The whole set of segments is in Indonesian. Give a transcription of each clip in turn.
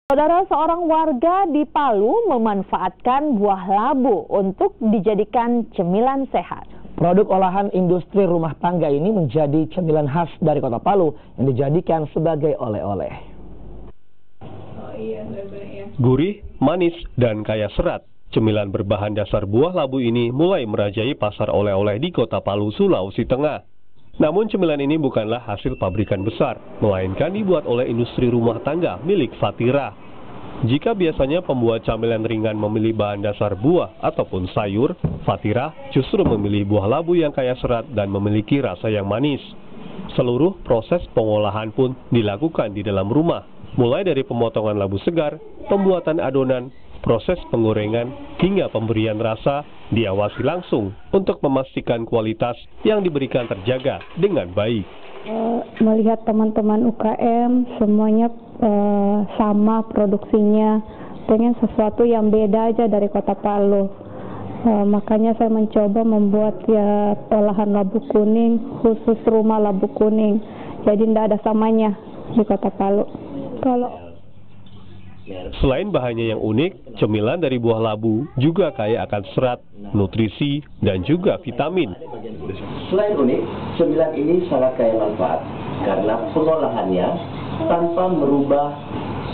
Saudara, seorang warga di Palu memanfaatkan buah labu untuk dijadikan cemilan sehat. Produk olahan industri rumah tangga ini menjadi cemilan khas dari kota Palu yang dijadikan sebagai oleh-oleh. Gurih, manis, dan kaya serat, cemilan berbahan dasar buah labu ini mulai merajai pasar oleh-oleh di kota Palu, Sulawesi Tengah. Namun cemilan ini bukanlah hasil pabrikan besar, melainkan dibuat oleh industri rumah tangga milik Fatira. Jika biasanya pembuat camilan ringan memilih bahan dasar buah ataupun sayur, Fatira justru memilih buah labu yang kaya serat dan memiliki rasa yang manis. Seluruh proses pengolahan pun dilakukan di dalam rumah, mulai dari pemotongan labu segar, pembuatan adonan, proses penggorengan, hingga pemberian rasa diawasi langsung untuk memastikan kualitas yang diberikan terjaga dengan baik. Melihat teman-teman UKM semuanya sama produksinya, pengen sesuatu yang beda aja dari kota Palu. Makanya saya mencoba membuat olahan labu kuning, khusus rumah labu kuning. Jadi tidak ada samanya di kota Palu. Selain bahannya yang unik, cemilan dari buah labu juga kaya akan serat, nutrisi, dan juga vitamin. Selain unik, cemilan ini sangat kaya manfaat karena pengolahannya tanpa merubah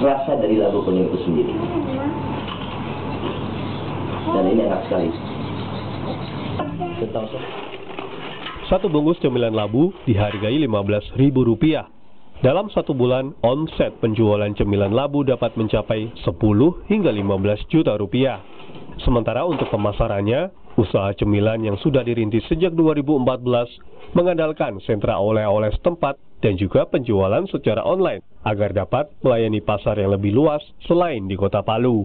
rasa dari labu kuning itu sendiri. Dan ini enak sekali. Satu bungkus cemilan labu dihargai Rp15.000. Dalam satu bulan, omset penjualan cemilan labu dapat mencapai 10 hingga 15 juta rupiah. Sementara untuk pemasarannya, usaha cemilan yang sudah dirintis sejak 2014 mengandalkan sentra oleh-oleh setempat dan juga penjualan secara online agar dapat melayani pasar yang lebih luas selain di kota Palu.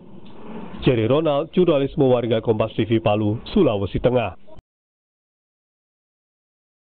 Jerry Ronald, jurnalisme warga Kompas TV Palu, Sulawesi Tengah.